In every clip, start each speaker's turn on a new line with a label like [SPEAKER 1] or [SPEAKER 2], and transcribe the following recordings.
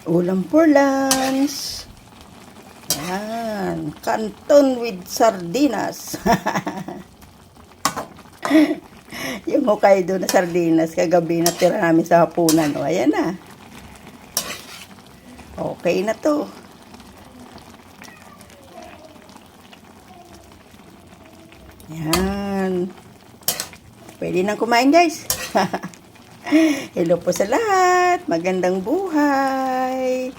[SPEAKER 1] Ulam for lunch. Ayan. Canton with sardinas. Yung Hokkaido na sardinas, kagabi na tira namin sa hapunan. O, ayan na. Okay na to. Ayan. Pwede nang kumain, guys. Hello po sa lahat. Magandang buhay.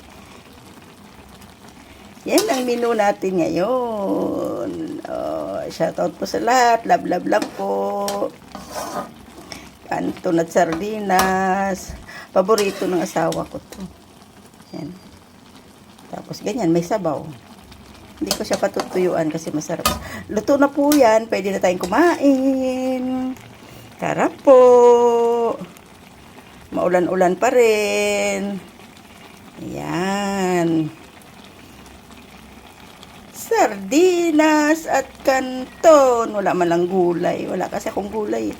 [SPEAKER 1] Yan ang menu natin ngayon. Oh, shoutout po sa lahat. Love, love, love po. Canton at sardinas. Paborito ng asawa ko to. Yan. Tapos ganyan, may sabaw. Hindi ko siya patutuyuan kasi masarap. Luto na po yan. Pwede na tayong kumain. Tara po. Maulan-ulan pa rin. Ayan. Sardinas at canton. Wala man lang gulay. Wala kasi akong gulay.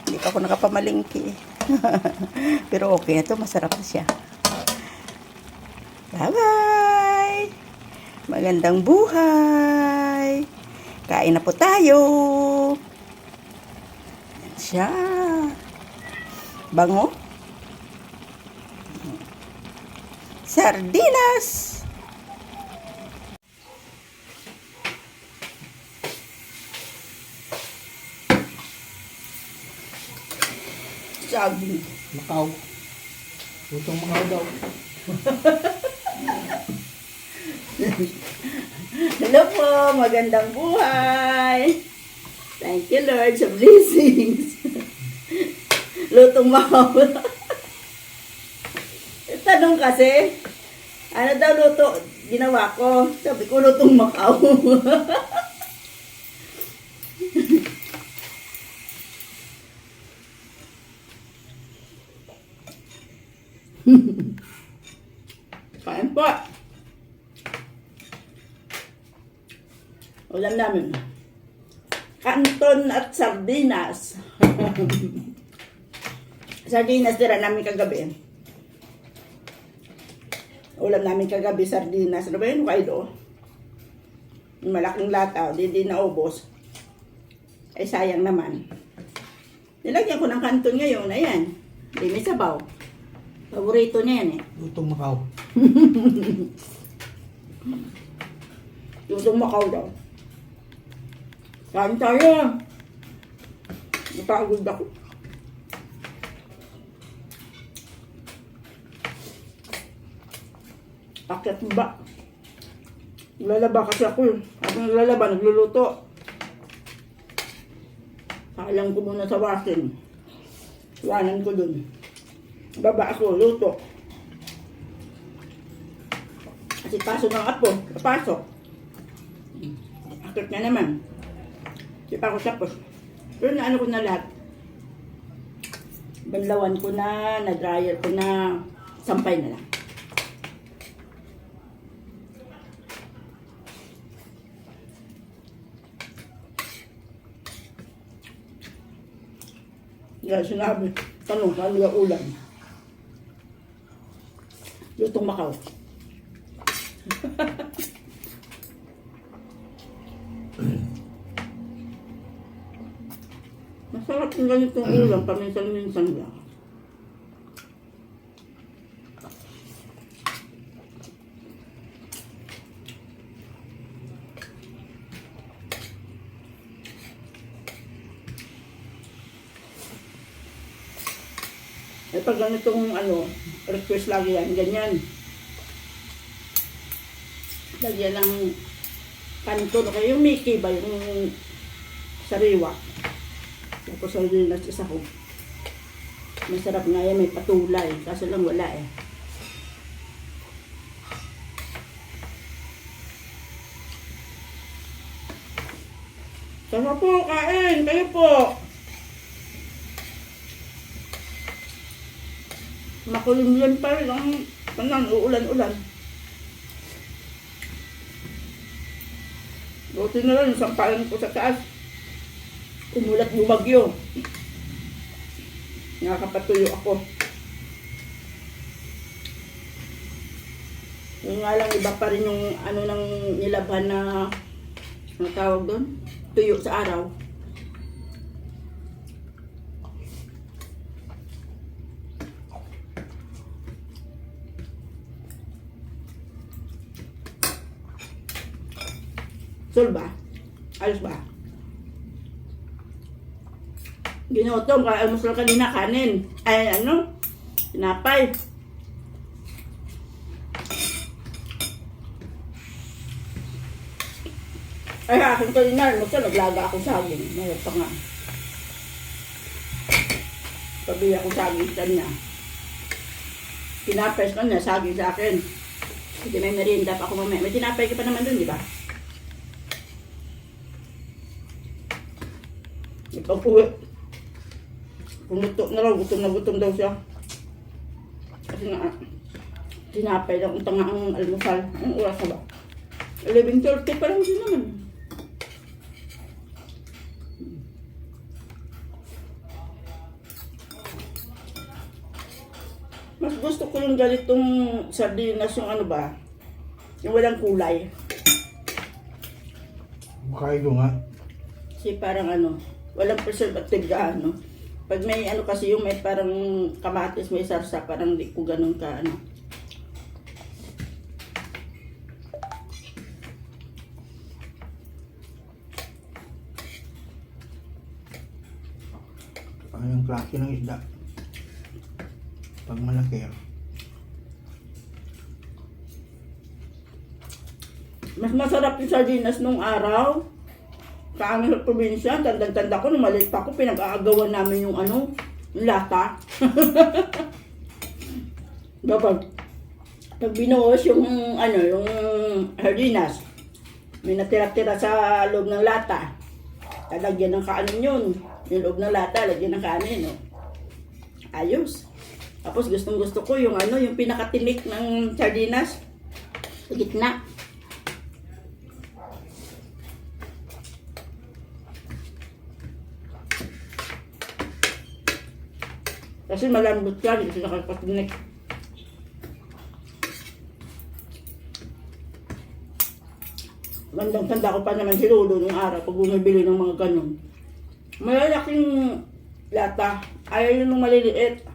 [SPEAKER 1] Hindi pa ako nakapamalingki. Pero okay na to. Masarap na siya. Bye-bye. Magandang buhay. Kain na po tayo. Yan siya. Bango. Sardinas. Sabi.
[SPEAKER 2] Macau. Lutong Macau daw.
[SPEAKER 1] Hello po, magandang buhay. Thank you Lord sa blessings. Lutong Macau. Tanong kasi, ano daw luto ginawa ko? Sabi ko lutong Macau. Kain po. Ulam namin. Canton at sardinas. Sardinas tira namin kagabi. Ulam namin kagabi, sardinas. Ano ba yun? Hokkaido. Malaking lata. Hindi naubos. Ay sayang naman. Nilagyan ko ng canton ngayon. Ayan. Hindi may sabaw. Paborito niya yan eh.
[SPEAKER 2] Lutong Macau.
[SPEAKER 1] Lutong Macau daw. Kain tayo. Napagod ako. Akyat ba? Naglalaba kasi ako eh. Ako naglalaba, nagluluto. Kalang ko muna sa wasin. Iwanan ko dun. Baba ako, luto. Kasi pasok ng apo. Pasok. Akyat na naman. Di pa ako tapos. Pero naano ko na lahat. Banlawan ko na, na-dryer ko na, sampay na lang. Yan, sinabi. Tanong, ano yung ulam? Lutong Macau. Masarap yung ganitong ulam, paminsan-minsan lang. Eh pag ganitong request lagi yan, ganyan. Lagyan ng canton, o kaya yung Mickey ba, yung sariwa. Tapos sardinas isa ko. Masarap nga yan, may patulay. Kaso lang wala eh. Sama po, kain! Kayo po! Makulimlim pa rin ang uulan-ulan. Buti na lang yung sampalan ko sa taas. Umulat yung bagyo. Nakakapatuyo ako. Yung nga lang, iba pa rin yung ano ng nilabhan na ano tawag doon? Tuyo sa araw. Sul ba? Ayos ba? Ginutom, kaya almusal kanina kanin. Ay, ano? Tinapay. Ay, akin kanina, almusal, naglaga ako saging. Mayroon pa nga. Pabili ako saging sa kanya. Tinapay sa kanya, saging sa akin. Hindi may merienda pa ako mamaya. May tinapay ka pa naman dun, di ba? Pag-uwi, pumutok na raw, gutom daw siya. Kasi nga, tinapay lang, unta nga ang almusal. Ang oras na ba? 11:30 pa lang siya naman. Mas gusto ko yung ganitong sardinas, yung ano ba? Yung walang kulay.
[SPEAKER 2] Mukha ko nga.
[SPEAKER 1] Kasi parang ano, walang preservative ka, ano. Pag may ano kasi yung may parang kamatis, may sarsa, parang di ko ganun ka, ano.
[SPEAKER 2] Anong klase ng isda? Pag malaki.
[SPEAKER 1] Mas masarap yung sardinas nung araw. Sa amin sa probinsya, tandang-tanda ko, nung maliit pa ako, pinag-aagawan namin yung ano, yung lata. Pag binuhos yung ano, yung sardinas, may natira-tira sa loob ng lata. Lalagyan ng kanin yun. Yung loob ng lata, lagyan ng kanin. No? Ayos. Tapos gustong-gusto ko yung ano, yung pinakatinik ng sardinas sa gitna. Kasi malambot yan, kasi nakakatinik. Tanda ko pa naman si Lolo nung araw pag bumibili ng mga ganun. Malalaking lata. Ayaw yun nung maliliit.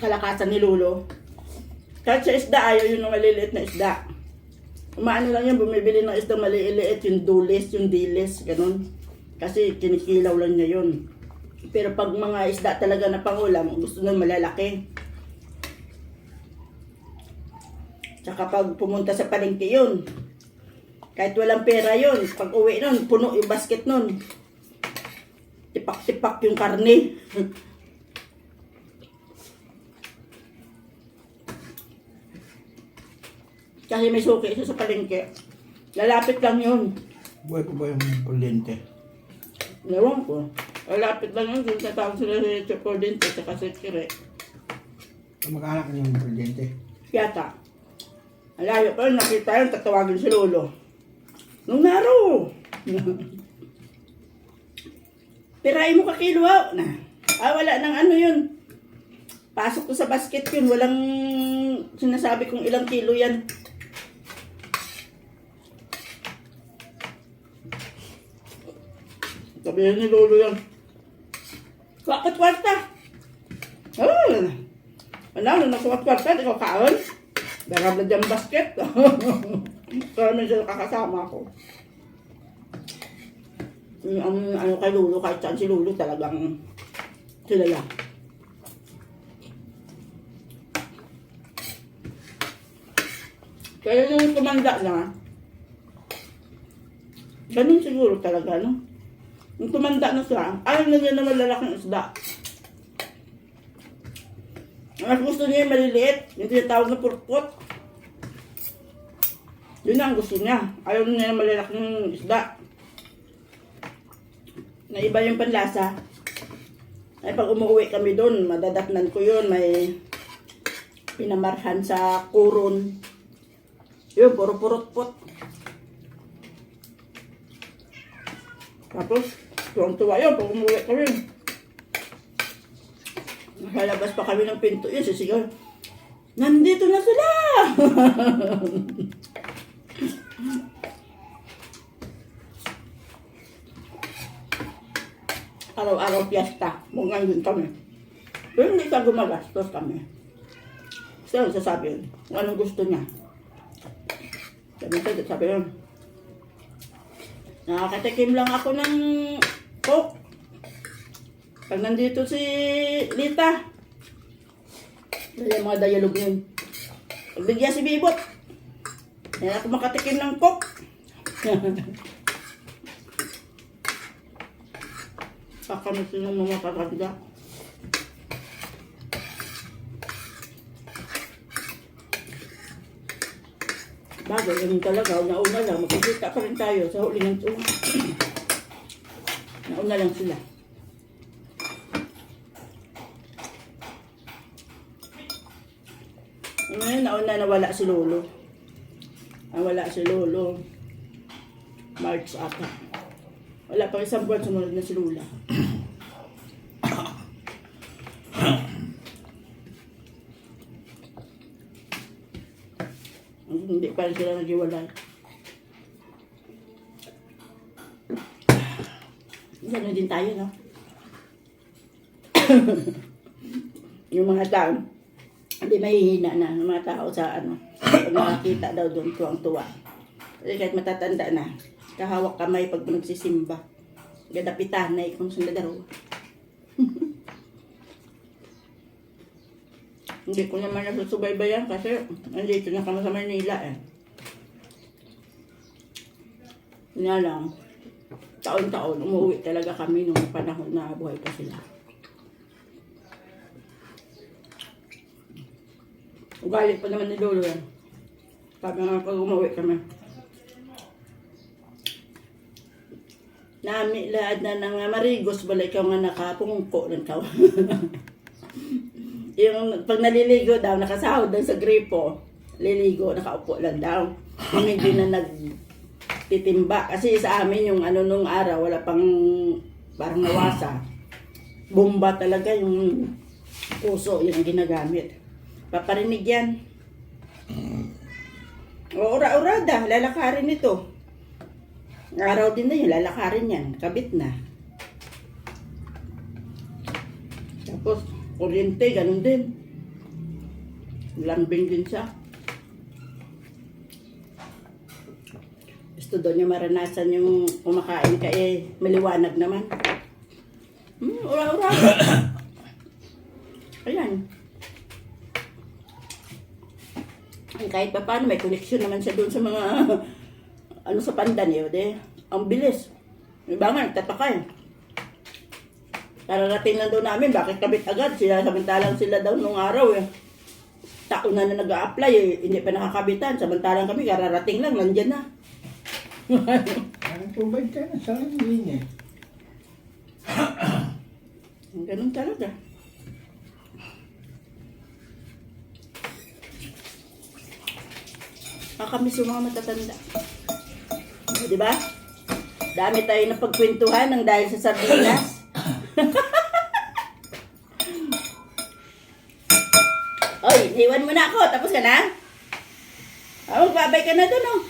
[SPEAKER 1] Kalakasan ni Lolo. Kahit sa isda, ayaw yun nung maliliit na isda. Umaano lang yan, bumibili ng isda maliliit, yung dulis, yung dilis, ganun. Kasi kinikilaw lang niya yun. Pero pag mga isda talaga na pangulam, gusto nung malalaki. Tsaka pag pumunta sa palengke yun, kahit walang pera yun, pag uwi nun, puno yung basket nun. Tipak-tipak yung karne. Kasi may suki isa sa palengke. Lalapit lang yun.
[SPEAKER 2] Buhay ko ba yung pulente?
[SPEAKER 1] Ewan ko. Lalapit lang yun. Yung tatawag sila sa Chocodente at saka sa Kire.
[SPEAKER 2] Mag-anak niyo yung pulente.
[SPEAKER 1] Yata. Alayo pa, nakita yun, tatawagin si Lolo. Nung naro! Pirahin mo ka kilo, na. Wala nang ano yun. Pasok ko sa basket yun, walang sinasabi kung ilang kilo yan. Sabihin ni Lolo yan. Bakit kwarta? Ano, nasukat kwarta, di ko kaon. Darab na dyan basket. Kaya medyo kakasama ko. Yung ano kay Lolo, kahit saan si Lolo talagang kilala. Kaya nung tumanda na, ganun siguro talaga, no? Nung tumanda na siya, ayaw na niya na malalaking isda. Mas gusto niya yung maliliit, yung tinatawag na purpot. Yun ang gusto niya. Ayaw niya yung malalaking isda. Na iba yung panlasa. Ay pag umuwi kami doon, madadatnan ko yun. May pinamarhan sa kuron. Yun, puro purot-pot. Tapos, tuwang-tuwa yun pag umuwi kami. Nalabas pa kami ng pinto yun, sisigaw. Nandito na sila! Araw-araw piyesta. Mungan din kami. Pero hindi ka gumagastos kami. So, sasabi yun. Kung anong gusto niya. Sabi yun. Nakakatikim lang ako ng Coke. Pag nandito si Lita. Yung mga dialogue yun. Pag bigyan si Bibot. Hindi ako makatikim ng Coke. Kakamitin ng mga kakagda. Bago, yun talaga, nauna lang, magkikita pa rin tayo sa huli ng tuwa. Nauna lang sila. Ngayon, nauna nawala si Lolo. Nawala si Lolo. March ata. Wala pang isang buwan, sumunod na si Lula. Hindi pa rin sila nag-iwalay. Ganun din tayo, no? Yung mga tao, hindi mahihina na ng mga tao sa ano. Pag nakakita daw doon, tuwang-tuwa. Kasi kahit matatanda na, kahawak kamay pag nagsisimba. Gadapitan na ikong sundadaro. Hindi ko naman nasusubaybayan kasi nandito na kami sa Manila eh. Nga lang, taon-taon umuwi talaga kami nung panahon na buhay pa sila. Ugali pa naman ni Lolo yan. Sabi nga pag umuwi kami. Nami laad na ng marigos, bala ikaw nga nakapungko ng kaw. Yung pag naliligo daw, nakasahod daw sa gripo, liligo, nakaupo lang daw. Hindi na nagtitimba. Kasi sa amin yung ano nung araw, wala pang parang nawasa. Bomba talaga yung puso, yun ang ginagamit. Paparinig yan. O, ura-urada, lalakarin ito. Araw din na yun, lalakarin yan. Kabit na. Tapos, kuryente, ganun din. Lambing din siya. Gusto doon niya maranasan yung kumakain ka eh, maliwanag naman. Ura-ura. Ayan. Kahit pa paano, may connection naman siya doon sa mga ano sa pandan yun, eh. Ang bilis. Iba nga, nagtataka eh. Kararating lang daw namin, bakit kabit agad? Samantalang sila daw nung araw eh. Taon na nag-a-apply eh, hindi pa nakakabitan. Samantalang kami, kararating lang, nandyan na.
[SPEAKER 2] Ang tubig ka na sa hindi eh.
[SPEAKER 1] Ganun talaga. Kakamiss yung mga matatanda. Di ba? Dami tayo na pagkwentuhan ng dahil sa sardinas. Oy, iwan mo na ako. Tapos ka na? Magbabay ka na doon, oh.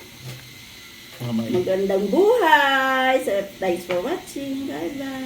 [SPEAKER 1] Magandang buhay. So, thanks for watching. Bye-bye.